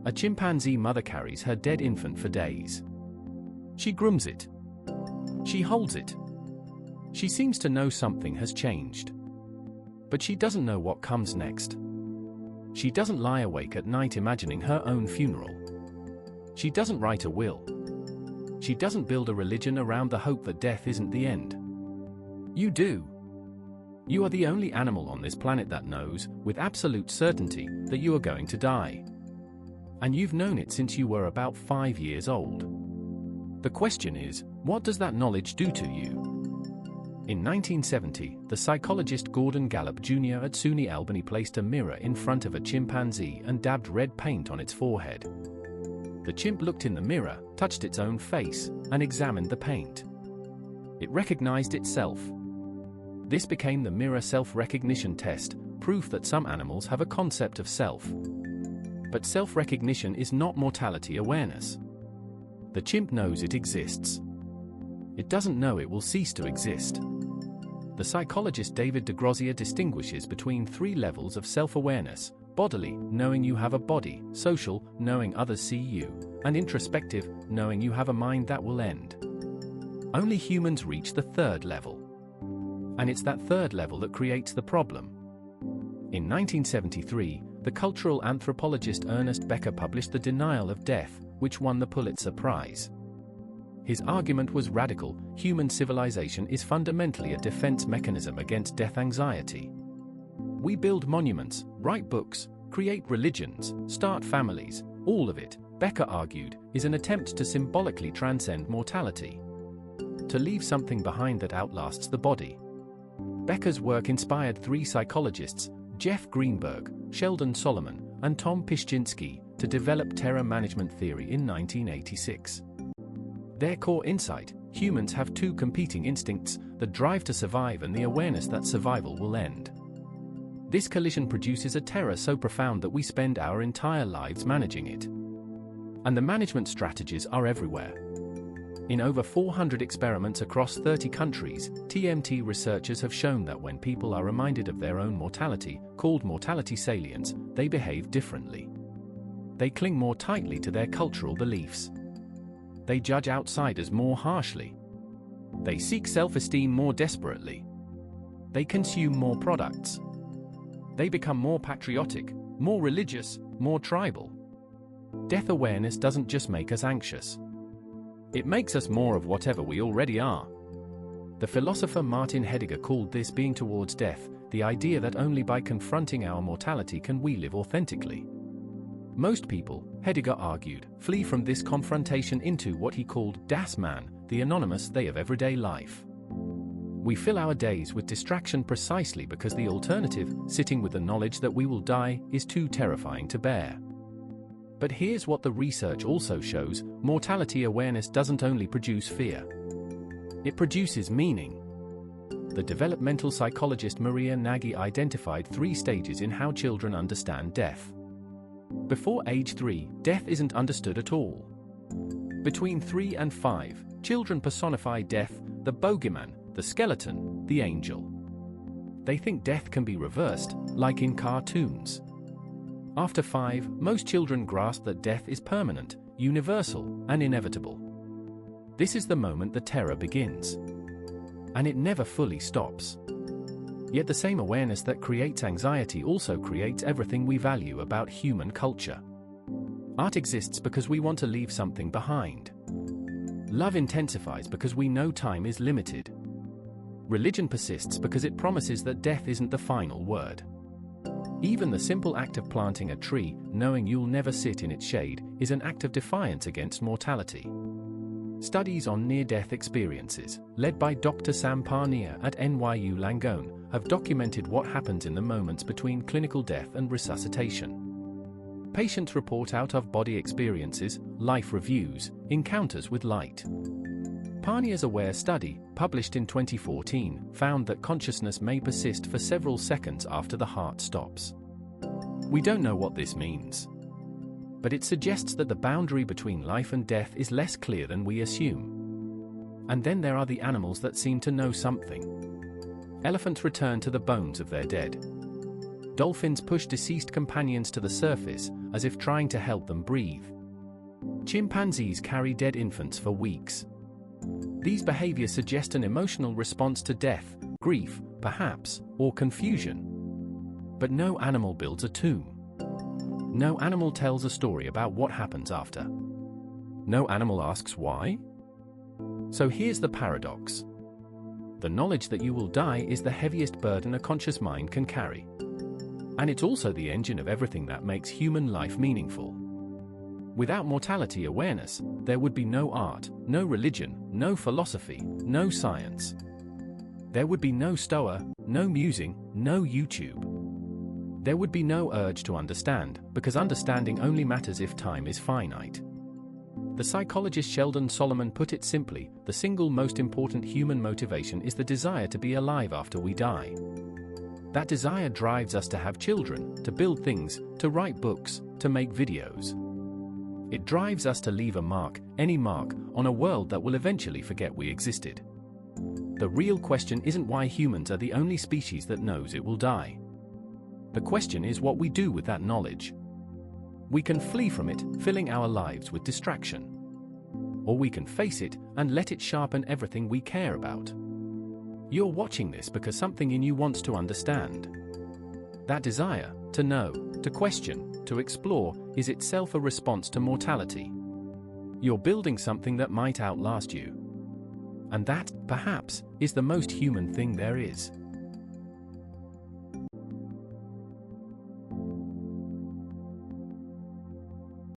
A chimpanzee mother carries her dead infant for days. She grooms it. She holds it. She seems to know something has changed. But she doesn't know what comes next. She doesn't lie awake at night imagining her own funeral. She doesn't write a will. She doesn't build a religion around the hope that death isn't the end. You do. You are the only animal on this planet that knows, with absolute certainty, that you are going to die. And you've known it since you were about 5 years old. The question is, what does that knowledge do to you? In 1970, the psychologist Gordon Gallup Jr. at SUNY Albany placed a mirror in front of a chimpanzee and dabbed red paint on its forehead. The chimp looked in the mirror, touched its own face, and examined the paint. It recognized itself. This became the mirror self-recognition test, proof that some animals have a concept of self. But self-recognition is not mortality awareness. The chimp knows it exists. It doesn't know it will cease to exist. The psychologist David DeGrazia distinguishes between 3 levels of self-awareness: bodily, knowing you have a body; social, knowing others see you; and introspective, knowing you have a mind that will end. Only humans reach the 3rd level. And it's that 3rd level that creates the problem. In 1973, the cultural anthropologist Ernest Becker published The Denial of Death, which won the Pulitzer Prize. His argument was radical: human civilization is fundamentally a defense mechanism against death anxiety. We build monuments, write books, create religions, start families. All of it, Becker argued, is an attempt to symbolically transcend mortality. To leave something behind that outlasts the body. Becker's work inspired 3 psychologists, Jeff Greenberg, Sheldon Solomon, and Tom Pyszczynski, to develop terror management theory in 1986. Their core insight: humans have 2 competing instincts, the drive to survive and the awareness that survival will end. This collision produces a terror so profound that we spend our entire lives managing it. And the management strategies are everywhere. In over 400 experiments across 30 countries, TMT researchers have shown that when people are reminded of their own mortality, called mortality salience, they behave differently. They cling more tightly to their cultural beliefs. They judge outsiders more harshly. They seek self-esteem more desperately. They consume more products. They become more patriotic, more religious, more tribal. Death awareness doesn't just make us anxious. It makes us more of whatever we already are. The philosopher Martin Heidegger called this being towards death, the idea that only by confronting our mortality can we live authentically. Most people, Heidegger argued, flee from this confrontation into what he called Das Man, the anonymous they of everyday life. We fill our days with distraction precisely because the alternative, sitting with the knowledge that we will die, is too terrifying to bear. But here's what the research also shows: mortality awareness doesn't only produce fear. It produces meaning. The developmental psychologist Maria Nagy identified 3 stages in how children understand death. Before age 3, death isn't understood at all. Between 3 and 5, children personify death, the bogeyman, the skeleton, the angel. They think death can be reversed, like in cartoons. After 5, most children grasp that death is permanent, universal, and inevitable. This is the moment the terror begins. And it never fully stops. Yet the same awareness that creates anxiety also creates everything we value about human culture. Art exists because we want to leave something behind. Love intensifies because we know time is limited. Religion persists because it promises that death isn't the final word. Even the simple act of planting a tree, knowing you'll never sit in its shade, is an act of defiance against mortality. Studies on near-death experiences, led by Dr. Sam Parnia at NYU Langone, have documented what happens in the moments between clinical death and resuscitation. Patients report out-of-body experiences, life reviews, encounters with light. Parnia's AWARE study, published in 2014, found that consciousness may persist for several seconds after the heart stops. We don't know what this means. But it suggests that the boundary between life and death is less clear than we assume. And then there are the animals that seem to know something. Elephants return to the bones of their dead. Dolphins push deceased companions to the surface, as if trying to help them breathe. Chimpanzees carry dead infants for weeks. These behaviors suggest an emotional response to death, grief, perhaps, or confusion. But no animal builds a tomb. No animal tells a story about what happens after. No animal asks why. So here's the paradox. The knowledge that you will die is the heaviest burden a conscious mind can carry. And it's also the engine of everything that makes human life meaningful. Without mortality awareness, there would be no art, no religion, no philosophy, no science. There would be no Stoa, no Musing, no YouTube. There would be no urge to understand, because understanding only matters if time is finite. The psychologist Sheldon Solomon put it simply, the single most important human motivation is the desire to be alive after we die. That desire drives us to have children, to build things, to write books, to make videos. It drives us to leave a mark, any mark, on a world that will eventually forget we existed. The real question isn't why humans are the only species that knows it will die. The question is what we do with that knowledge. We can flee from it, filling our lives with distraction. Or we can face it and let it sharpen everything we care about. You're watching this because something in you wants to understand. That desire, to know, to question, to explore, is itself a response to mortality. You're building something that might outlast you. And that, perhaps, is the most human thing there is.